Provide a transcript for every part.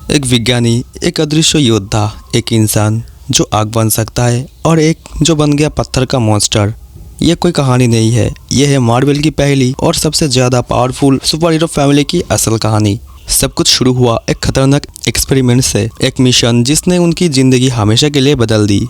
एक विज्ञानी, एक अदृश्य योद्धा, एक इंसान जो आग बन सकता है और एक जो बन गया पत्थर का मॉन्स्टर। ये कोई कहानी नहीं है, ये है मार्वल की पहली और सबसे ज़्यादा पावरफुल सुपर हीरो फैमिली की असल कहानी। सब कुछ शुरू हुआ एक खतरनाक एक्सपेरिमेंट से, एक मिशन जिसने उनकी ज़िंदगी हमेशा के लिए बदल दी।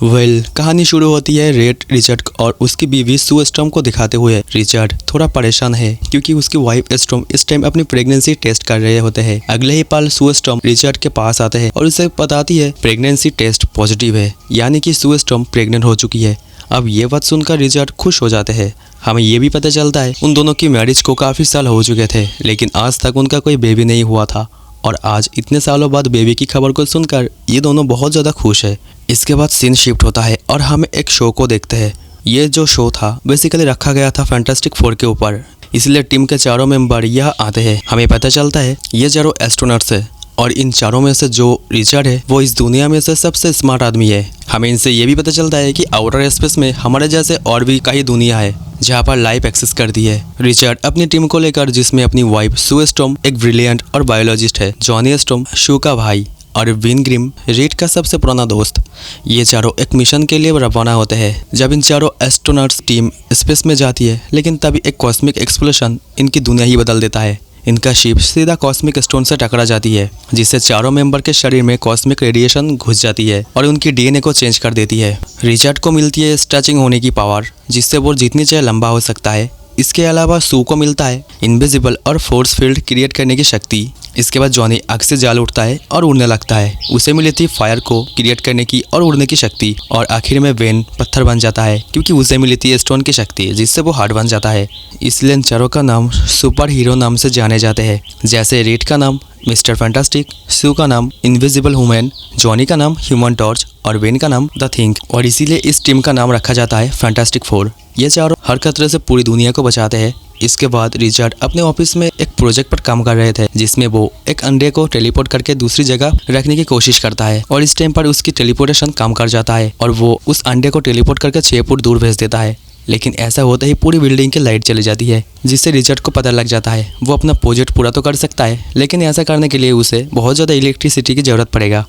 कहानी शुरू होती है रेड रिचर्ड और उसकी बीवी सू स्टॉर्म को दिखाते हुए। रिचर्ड थोड़ा परेशान है क्योंकि उसकी वाइफ स्टॉर्म इस टाइम अपनी प्रेगनेंसी टेस्ट कर रहे होते हैं। अगले ही पल सू स्टॉर्म रिचर्ड के पास आते हैं और उसे बताती है प्रेगनेंसी टेस्ट पॉजिटिव है, यानी कि सू स्टॉर्म प्रेग्नेंट हो चुकी है। अब ये बात सुनकर रिचर्ड खुश हो जाते हैं। हमें ये भी पता चलता है उन दोनों की मैरिज को काफ़ी साल हो चुके थे, लेकिन आज तक उनका कोई बेबी नहीं हुआ था। और आज इतने सालों बाद बेबी की खबर को सुनकर ये दोनों बहुत ज़्यादा खुश है। इसके बाद सीन शिफ्ट होता है और हम एक शो को देखते हैं। ये जो शो था बेसिकली रखा गया था फैंटास्टिक फोर के ऊपर, इसलिए टीम के चारों मेंबर यहाँ आते हैं। हमें पता चलता है ये चारों एस्ट्रोनॉट्स है और इन चारों में से जो रिचर्ड है वो इस दुनिया में से सबसे स्मार्ट आदमी है। हमें इनसे ये भी पता चलता है कि आउटर स्पेस में हमारे जैसे और भी कई दुनिया है जहाँ पर लाइफ एक्सेस करती है। रिचर्ड अपनी टीम को लेकर, जिसमें अपनी वाइफ सू स्टॉर्म एक ब्रिलियंट और बायोलॉजिस्ट है, जॉनी स्टॉर्म शू का भाई और विन ग्रिम रीड का सबसे पुराना दोस्त, ये चारों एक मिशन के लिए रवाना होते हैं। जब इन चारों एस्ट्रोनॉट्स टीम स्पेस में जाती है, लेकिन तभी एक कॉस्मिक एक्सप्लोशन इनकी दुनिया ही बदल देता है। इनका शिप सीधा कॉस्मिक स्टोन से टकरा जाती है, जिससे चारों मेंबर के शरीर में कॉस्मिक रेडिएशन घुस जाती है और उनकी डीएनए को चेंज कर देती है। रिचर्ड को मिलती है स्ट्रेचिंग होने की पावर, जिससे वो जितनी चाहे लंबा हो सकता है। इसके अलावा सू को मिलता है इनविजिबल और फोर्स फील्ड क्रिएट करने की शक्ति। इसके बाद जॉनी आग से जाल उठता है और उड़ने लगता है, उसे मिली थी फायर को क्रिएट करने की और उड़ने की शक्ति। और आखिर में वेन पत्थर बन जाता है क्योंकि उसे मिली थी स्टोन की शक्ति, जिससे वो हार्ड बन जाता है। इसलिए इन चारों का नाम सुपर हीरो नाम से जाने जाते हैं। जैसे रीड का नाम मिस्टर फैंटास्टिक, सू का नाम इनविजिबल वुमेन, जॉनी का नाम ह्यूमन टॉर्च और वेन का नाम द थिंग। और इसीलिए इस टीम का नाम रखा जाता है फैंटास्टिक फोर। ये चारों हर खतरे से पूरी दुनिया को बचाते हैं। इसके बाद रिचर्ड अपने ऑफिस में एक प्रोजेक्ट पर काम कर रहे थे, जिसमें वो एक अंडे को टेलीपोर्ट करके दूसरी जगह रखने की कोशिश करता है। और इस टाइम पर उसकी टेलीपोर्टेशन काम कर जाता है और वो उस अंडे को टेलीपोर्ट करके 6 फुट दूर भेज देता है। लेकिन ऐसा होते ही पूरी बिल्डिंग की लाइट चली जाती है, जिससे रिचर्ड को पता लग जाता है वो अपना प्रोजेक्ट पूरा तो कर सकता है, लेकिन ऐसा करने के लिए उसे बहुत ज़्यादा इलेक्ट्रिसिटी की ज़रूरत पड़ेगा।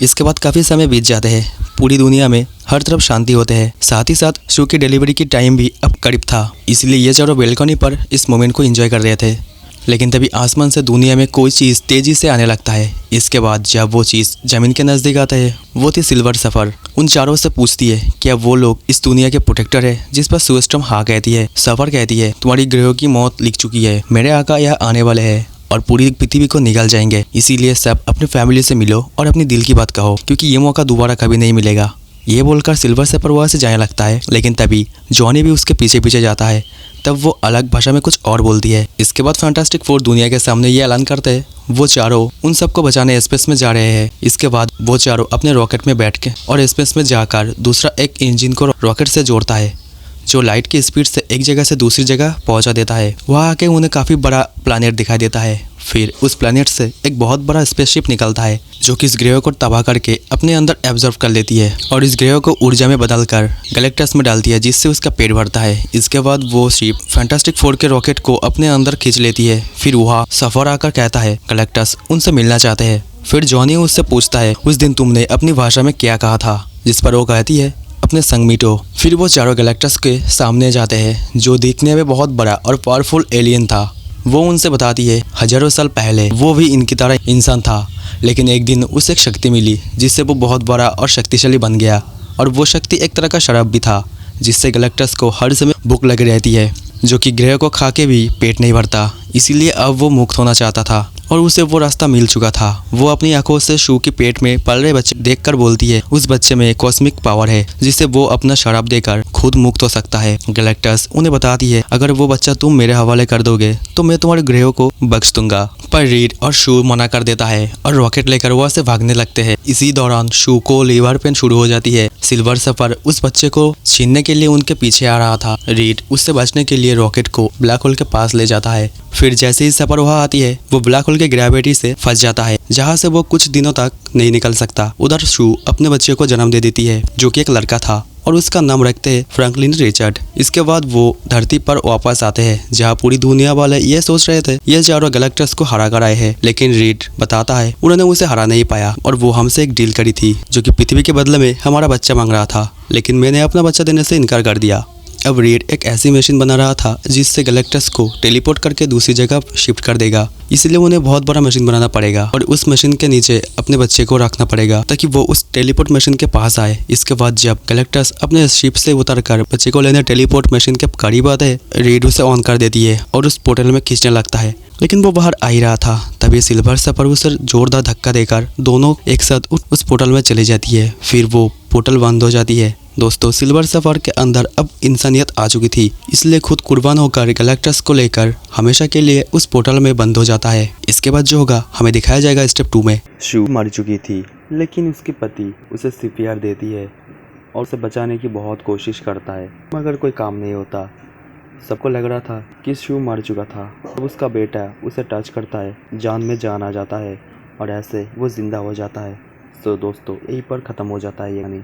इसके बाद काफ़ी समय बीत जाते हैं। पूरी दुनिया में हर तरफ शांति होते हैं। साथ ही साथ शू की डिलीवरी की टाइम भी अब करीब था, इसलिए ये चारों बेलकनी पर इस मोमेंट को एंजॉय कर रहे थे। लेकिन तभी आसमान से दुनिया में कोई चीज़ तेज़ी से आने लगता है। इसके बाद जब वो चीज़ ज़मीन के नज़दीक आता है, वो थी सिल्वर सफ़र। उन चारों से पूछती है क्या वो लोग इस दुनिया के प्रोटेक्टर है, जिस पर सू स्टॉर्म हाँ कहती है। सफ़र कहती है तुम्हारी ग्रहों की मौत लिख चुकी है, मेरे आका यहाँ आने वाले हैं और पूरी पृथ्वी को निगल जाएंगे, इसीलिए सब अपने फैमिली से मिलो और अपनी दिल की बात कहो, क्योंकि ये मौका दोबारा कभी नहीं मिलेगा। ये बोलकर सिल्वर सफ़र वहाँ से जाने लगता है, लेकिन तभी जॉनी भी उसके पीछे पीछे जाता है। तब वो अलग भाषा में कुछ और बोलती है। इसके बाद फैंटास्टिक फोर दुनिया के सामने ये ऐलान करते हैं वो चारों उन सबको बचाने स्पेस में जा रहे हैं। इसके बाद वो चारों अपने रॉकेट में बैठ के और स्पेस में जाकर दूसरा एक इंजन को रॉकेट से जोड़ता है, जो लाइट की स्पीड से एक जगह से दूसरी जगह पहुंचा देता है। वहाँ आके उन्हें काफ़ी बड़ा प्लैनेट दिखाई देता है। फिर उस प्लैनेट से एक बहुत बड़ा स्पेसशिप निकलता है, जो कि इस ग्रह को तबाह करके अपने अंदर एब्जॉर्ब कर लेती है और इस ग्रह को ऊर्जा में बदलकर गैलेक्टस में डालती है, जिससे उसका पेट भरता है। इसके बाद वो शिप फैंटास्टिक फोर के रॉकेट को अपने अंदर खींच लेती है। फिर वहाँ सफ़र आकर कहता है गैलेक्टस उनसे मिलना चाहते हैं। फिर जॉनी उससे पूछता है उस दिन तुमने अपनी भाषा में क्या कहा था, जिस पर वो कहती है अपने संग मिटो। फिर वो चारों गैलेक्टस के सामने जाते हैं, जो दिखने में बहुत बड़ा और पावरफुल एलियन था। वो उनसे बताती है हजारों साल पहले वो भी इनकी तरह इंसान था, लेकिन एक दिन उसे एक शक्ति मिली जिससे वो बहुत बड़ा और शक्तिशाली बन गया। और वो शक्ति एक तरह का शराब भी था, जिससे गैलेक्टस को हर समय भूख लगी रहती है, जो कि ग्रह को खा के भी पेट नहीं भरता। इसीलिए अब वो मुक्त होना चाहता था और उसे वो रास्ता मिल चुका था। वो अपनी आंखों से शू के पेट में पल रहे बच्चे देखकर बोलती है उस बच्चे में कॉस्मिक पावर है, जिससे वो अपना शराब देकर खुद मुक्त हो सकता है। गैलेक्टस उन्हें बताती है अगर वो बच्चा तुम मेरे हवाले कर दोगे तो मैं तुम्हारे ग्रहों को बख्श दूंगा। पर रीड और शू मना कर देता है और रॉकेट लेकर वहाँ से भागने लगते हैं। इसी दौरान शू को लीवर पेन शुरू हो जाती है। सिल्वर सफर उस बच्चे को छीनने के लिए उनके पीछे आ रहा था। रीड उससे बचने के लिए रॉकेट को ब्लैक होल के पास ले जाता है। फिर जैसे ही सफर वहाँ आती है, वो ब्लैक होल के ग्रेविटी से फंस जाता है, जहाँ से वो कुछ दिनों तक नहीं निकल सकता। उधर शू अपने बच्चे को जन्म दे देती है, जो कि एक लड़का था, और उसका नाम रखते हैं फ्रैंकलिन रिचर्ड। इसके बाद वो धरती पर वापस आते हैं जहाँ पूरी दुनिया वाले ये सोच रहे थे ये चारों गैलेक्टस को हरा कर आए हैं, लेकिन रीड बताता है उन्होंने उसे हरा नहीं पाया और वो हमसे एक डील करी थी जो कि पृथ्वी के बदले में हमारा बच्चा मांग रहा था, लेकिन मैंने अपना बच्चा देने से इनकार कर दिया। अब रीड एक ऐसी मशीन बना रहा था जिससे गैलेक्टस को टेलीपोर्ट करके दूसरी जगह शिफ्ट कर देगा, इसलिए उन्हें बहुत बड़ा मशीन बनाना पड़ेगा और उस मशीन के नीचे अपने बच्चे को रखना पड़ेगा ताकि वो उस टेलीपोर्ट मशीन के पास आए। इसके बाद जब गैलेक्टस अपने शिप से उतरकर बच्चे को लेने टेलीपोर्ट मशीन के करीब आते हैं, रीड उसे ऑन कर देती है और उस पोर्टल में खींचने लगता है, लेकिन वो बाहर आ ही रहा था। तभी सिल्वर सफर उसे जोरदार धक्का देकर दोनों एक साथ उस पोर्टल में चली जाती है। फिर वो पोर्टल बंद हो जाती है। दोस्तों, सिल्वर सफर के अंदर अब इंसानियत आ चुकी थी, इसलिए खुद कुर्बान होकर गैलेक्टस को लेकर हमेशा के लिए उस पोर्टल में बंद हो जाता है। इसके बाद जो होगा हमें दिखाया जाएगा स्टेप 2 में। शू मर चुकी थी, लेकिन उसके पति उसे CPR देती है और उसे बचाने की बहुत कोशिश करता है, मगर कोई काम नहीं होता। सबको लग रहा था कि शू मर चुका था। अब उसका बेटा उसे टच करता है, जान में जान आ जाता है और ऐसे वो जिंदा हो जाता है। तो दोस्तों, यहीं पर ख़त्म हो जाता है ये कहानी।